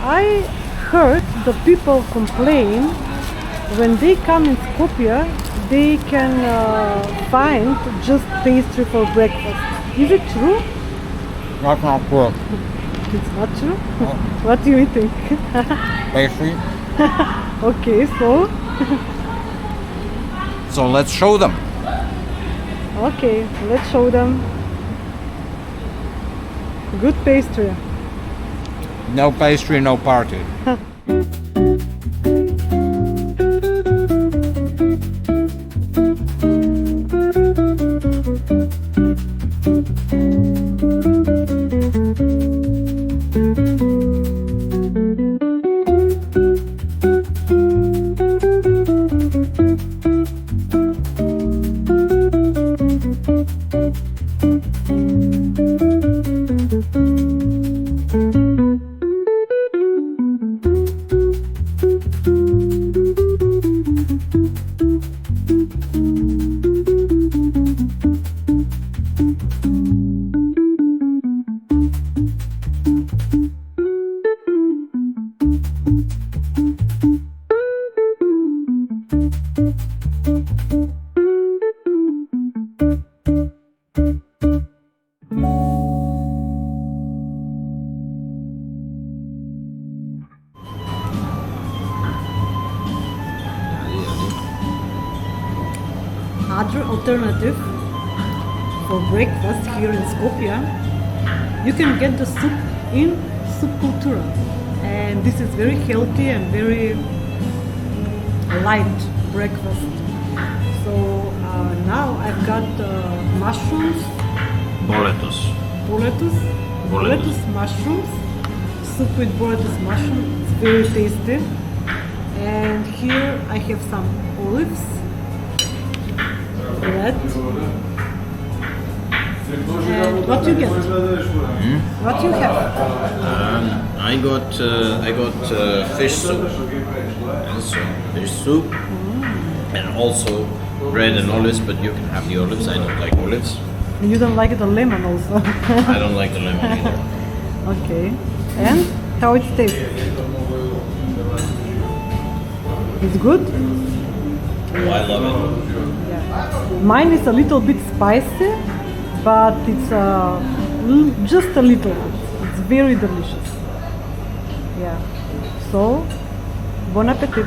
I heard the people complain when they come in Skopje, they can find just pastry for breakfast. Is it true? That's not true. It's not true? What do you think? Pastry. Okay, so? So let's show them. Okay, let's show them. Good pastry. No pastry, no party. Other alternative for breakfast here in Skopje, you can get the soup in Kultura, and this is very healthy and very light breakfast. So now I've got mushrooms, boletus mushrooms, soup with boletus mushrooms. It's very tasty. And here I have some olives, bread. And what you get? What you have? I got fish soup. Yes, so fish soup, and also bread and olives. But you can have the olives. I don't like olives. And you don't like the lemon also. I don't like the lemon either. Okay. And how it tastes? It's good? Oh, I love it. Yeah. Mine is a little bit spicy, but it's just a little. It's very delicious. Yeah. So, bon appetit.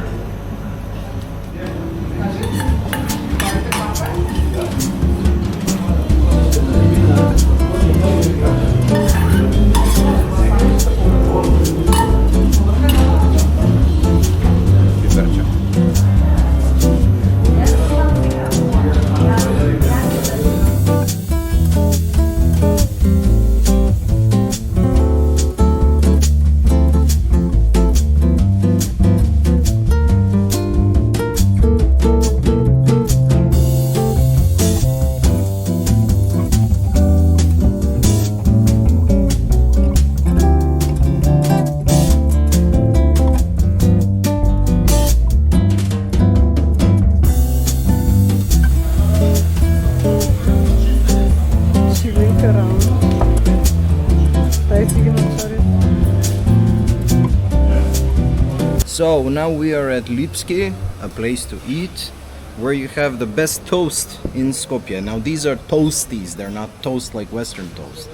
So now we are at Lipski, a place to eat, where you have the best toast in Skopje. Now these are toasties, they're not toast like Western toast.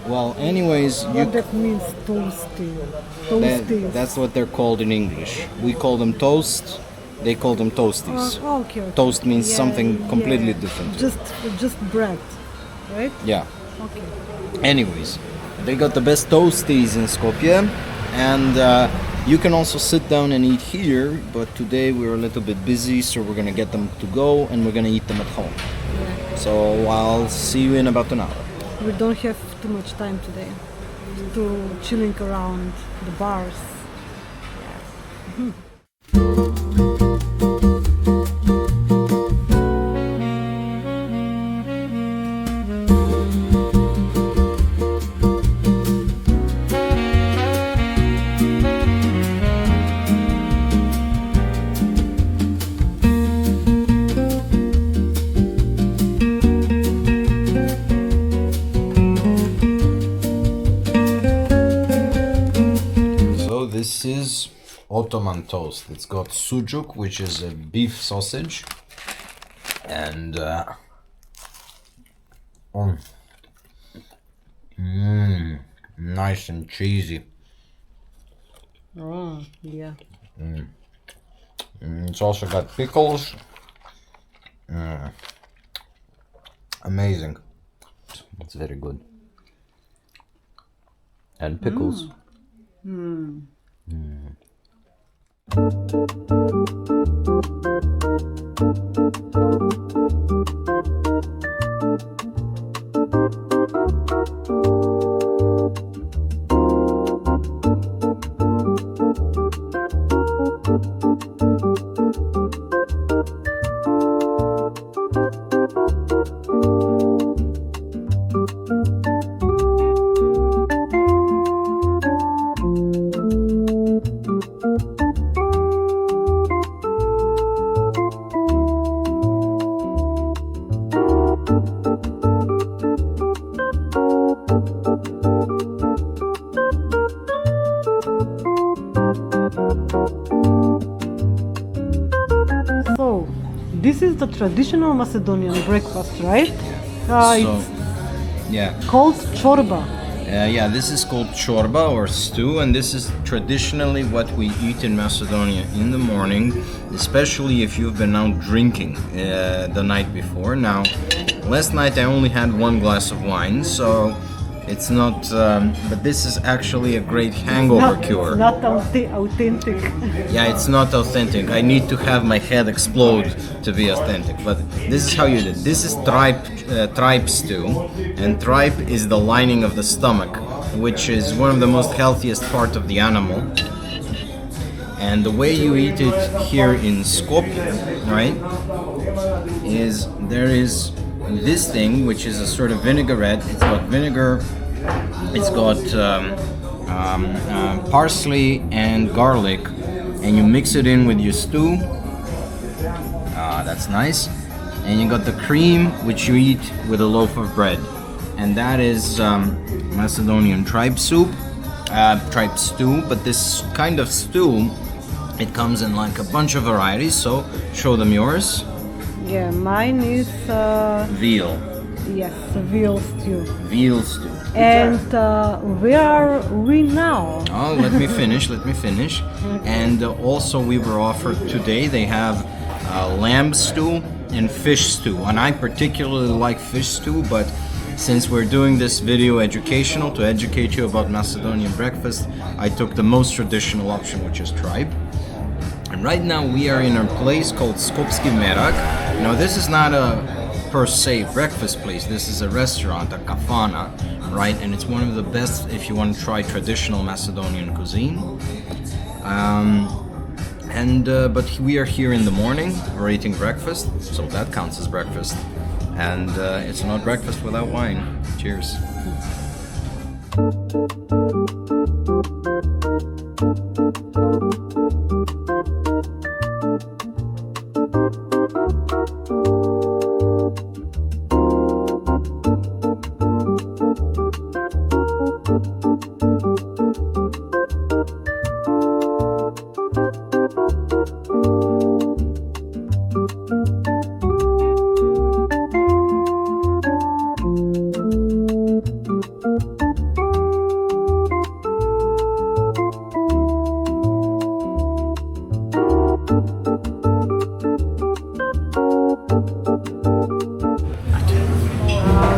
Well, anyways, What that means, toasty? Toasties. that's what they're called in English. We call them toast, they call them toasties. Okay, okay. Toast means Yeah, something completely yeah. different. Just bread, right? Yeah. Okay. Anyways, they got the best toasties in Skopje, and you can also sit down and eat here, but today we're a little bit busy, so we're gonna get them to go and we're gonna eat them at home. Yeah. So I'll see you in about an hour. We don't have too much time today to chilling around the bars. This is Ottoman toast. It's got sucuk, which is a beef sausage, and nice and cheesy. Oh, yeah. It's also got pickles. Amazing. It's very good. And pickles. So, this is the traditional Macedonian breakfast, right? It's Yeah. called chorba. Yeah, this is called chorba or stew, and this is traditionally what we eat in Macedonia in the morning, especially if you've been out drinking the night before. Now, last night I only had one glass of wine, so it's not, but this is actually a great hangover cure. Not authentic. Yeah, it's not authentic. I need to have my head explode to be authentic. But this is how you do it. This is tripe stew, and tripe is the lining of the stomach, which is one of the most healthiest part of the animal. And the way you eat it here in Skopje, right, is there is this thing, which is a sort of vinaigrette. It's got vinegar, it's got parsley and garlic, and you mix it in with your stew. That's nice. And you got the cream, which you eat with a loaf of bread. And that is Macedonian tripe soup, tripe stew. But this kind of stew, it comes in like a bunch of varieties. So show them yours. Yeah, mine is Veal. yes, veal stew. Veal stew. And where are we now? Oh, let me finish. And also we were offered today, they have lamb stew and fish stew. And I particularly like fish stew, but since we're doing this video educational to educate you about Macedonian breakfast, I took the most traditional option, which is tripe. And right now we are in a place called Skopski Merak. Now this is not a per se breakfast place, this is a restaurant, a kafana, right? And it's one of the best if you want to try traditional Macedonian cuisine. But we are here in the morning, we're eating breakfast, so that counts as breakfast. And it's not breakfast without wine. Cheers.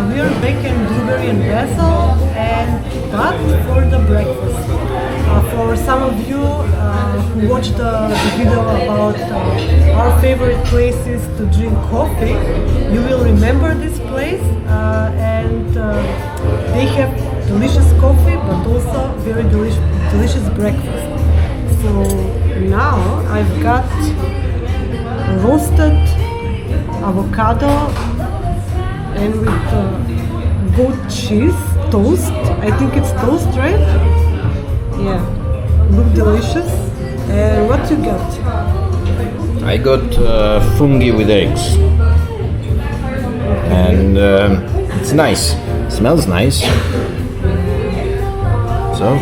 We're baking blueberry and basil, and that for the breakfast. For some of you who watched the video about our favorite places to drink coffee, you will remember this place, and they have delicious coffee, but also very delicious breakfast. So now I've got roasted avocado and with goat cheese toast. I think it's toast, right? Yeah, look delicious. And what you got? I got fungi with eggs, and it's nice. Smells nice. So,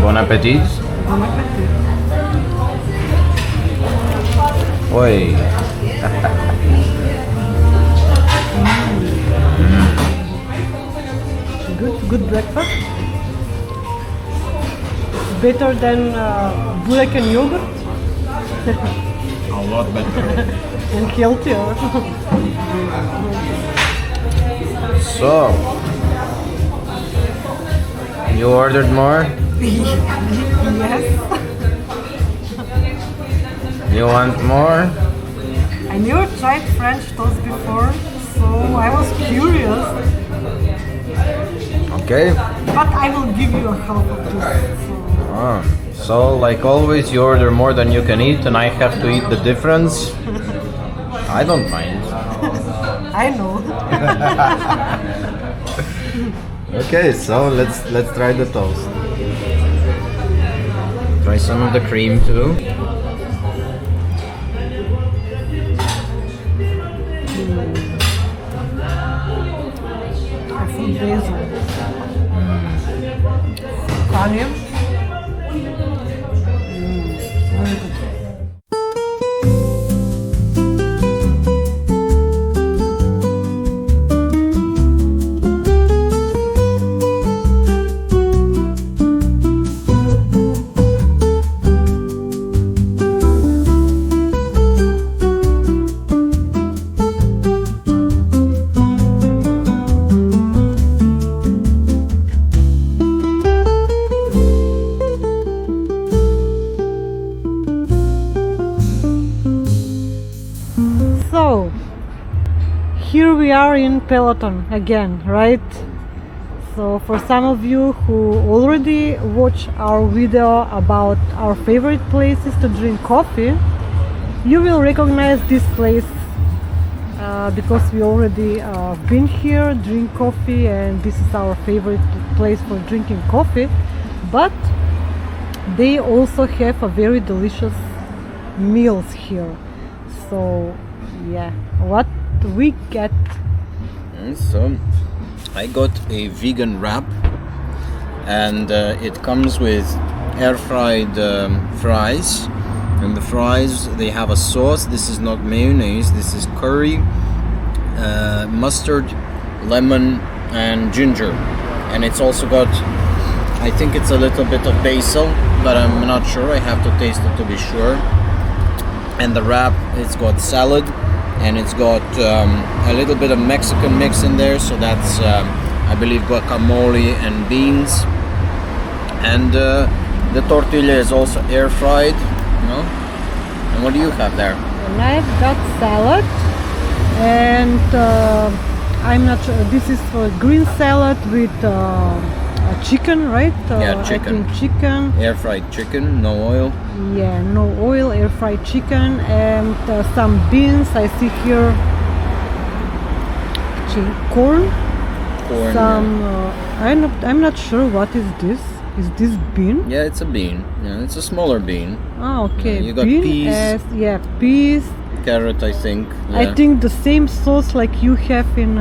bon appetit. Bon appetit. Oi. Good breakfast. Better than Burek and yogurt. A lot better. And healthier. So, you ordered more? Yes. You want more? I never tried French toast before, so I was curious. Okay. But I will give you a half of this. So, like always, you order more than you can eat, and I have to eat the difference. I don't mind. I know. Okay, so let's try the toast. Try some of the cream too. I feel basil. Onion. Very good. So, here we are in Peloton again, right? So for some of you who already watched our video about our favorite places to drink coffee, you will recognize this place because we already been here, drink coffee, and this is our favorite place for drinking coffee. But they also have a very delicious meals here. So yeah, what we get? So I got a vegan wrap, and it comes with air fried fries. And the fries, they have a sauce. This is not mayonnaise, this is curry, mustard, lemon, and ginger. And it's also got, I think it's a little bit of basil, but I'm not sure. I have to taste it to be sure. And the wrap, it's got salad, and it's got a little bit of Mexican mix in there. So that's, I believe, guacamole and beans. And the tortilla is also air fried. No? And what do you have there? And I've got salad, and I'm not sure. This is for green salad with chicken, right? Yeah, chicken. I think chicken. Air fried chicken, no oil. Yeah, no oil, air fried chicken, and some beans. I see here corn. Corn. Some. I'm not sure what is this. Is this bean? Yeah, it's a bean. Yeah, it's a smaller bean. Ah, okay. You got bean peas. Yeah, peas. Carrot, I think. Yeah. I think the same sauce like you have in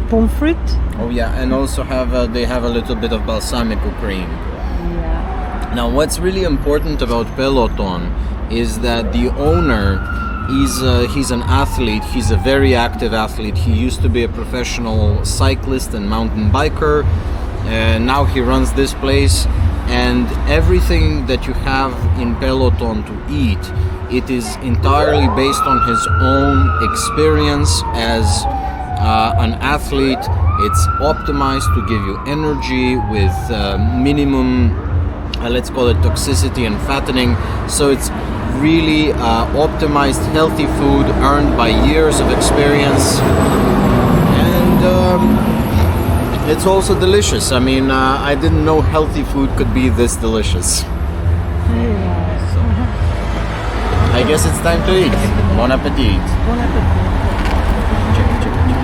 pomfret. Oh yeah, and also they have a little bit of balsamico cream. Yeah. Now, what's really important about Peloton is that the owner he's an athlete. He's a very active athlete. He used to be a professional cyclist and mountain biker. Now he runs this place, and everything that you have in Peloton to eat, it is entirely based on his own experience as an athlete. It's optimized to give you energy with minimum, let's call it toxicity and fattening. So it's really optimized healthy food earned by years of experience, and it's also delicious. I mean, I didn't know healthy food could be this delicious. Yeah. So, I guess it's time to eat. Bon appetit. Bon appetit. Check, check, check.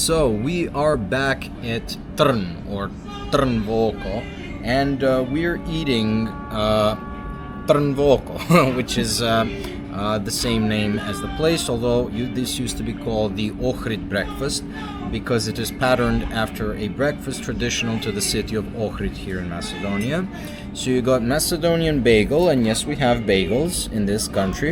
So we are back at Trn, or Trnvoko, and we're eating Trnvoko, which is the same name as the place, although this used to be called the Ohrid breakfast because it is patterned after a breakfast traditional to the city of Ohrid here in Macedonia. So you got Macedonian bagel, and yes, we have bagels in this country,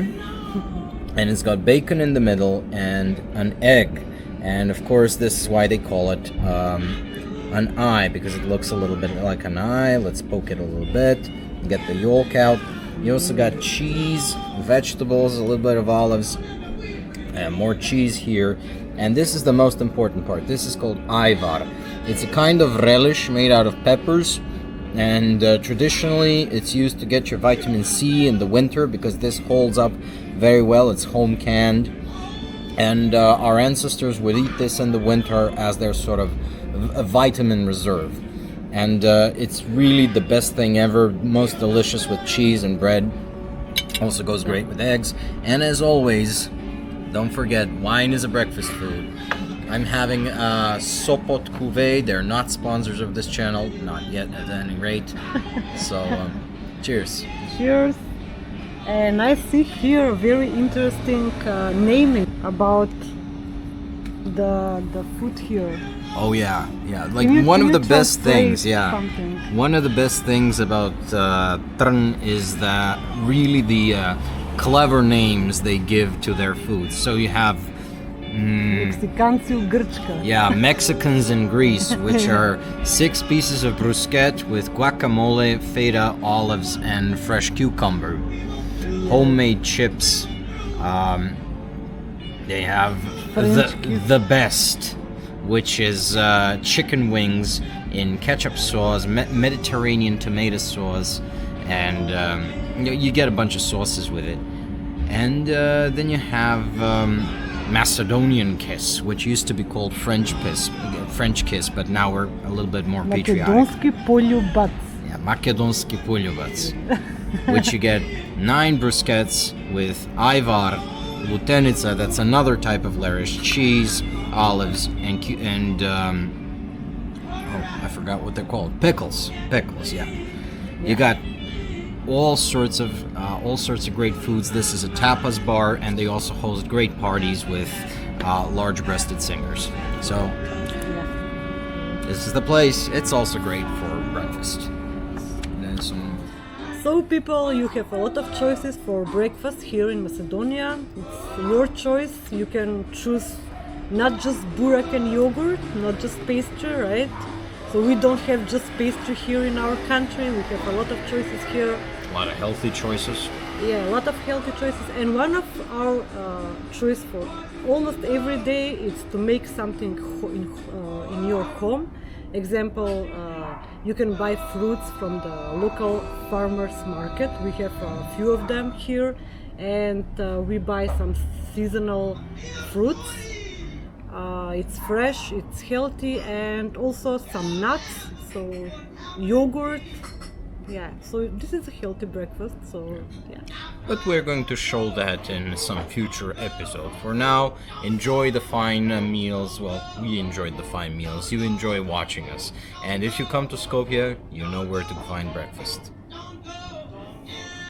and it's got bacon in the middle and an egg. And of course, this is why they call it an eye, because it looks a little bit like an eye. Let's poke it a little bit, get the yolk out. You also got cheese, vegetables, a little bit of olives, and more cheese here. And this is the most important part. This is called ajvar. It's a kind of relish made out of peppers, and traditionally it's used to get your vitamin C in the winter because this holds up very well. It's home canned. And our ancestors would eat this in the winter as their sort of a vitamin reserve. And it's really the best thing ever, most delicious with cheese and bread. Also goes great with eggs. And as always, don't forget, wine is a breakfast food. I'm having Sopot Cuvée. They're not sponsors of this channel, not yet at any rate. So, cheers. Cheers. And I see here a very interesting naming about the food here. Oh yeah, like Can one of you the best things, translate something? One of the best things about Trn is that really the clever names they give to their foods. So you have Mexicanci u Grčka. yeah, Mexicans in Greece, which are 6 pieces of bruschetta with guacamole, feta, olives, and fresh cucumber. Homemade chips. They have the best, which is chicken wings in ketchup sauce, Mediterranean tomato sauce, and you get a bunch of sauces with it. And then you have Macedonian kiss, which used to be called French kiss, but now we're a little bit more patriotic. Makedonski poljubac. Yeah, Makedonski poljubac, which you get 9 bruschettas with ajvar, lutenica, that's another type of relish, cheese, olives, and I forgot what they're called. Pickles, yeah. You got all sorts of great foods. This is a tapas bar, and they also host great parties with large-breasted singers. So this is the place. It's also great for breakfast. Then some. So people, you have a lot of choices for breakfast here in Macedonia. It's your choice. You can choose not just burek and yogurt, not just pastry, right? So we don't have just pastry here in our country. We have a lot of choices here. A lot of healthy choices. Yeah, a lot of healthy choices. And one of our choice for almost every day is to make something in your home. Example, you can buy fruits from the local farmers market. We have a few of them here, and we buy some seasonal fruits. It's fresh, it's healthy, and also some nuts, so yogurt. Yeah, so this is a healthy breakfast, so yeah. But we're going to show that in some future episode. For now, enjoy the fine meals. Well, we enjoyed the fine meals. You enjoy watching us. And if you come to Skopje, you know where to find breakfast.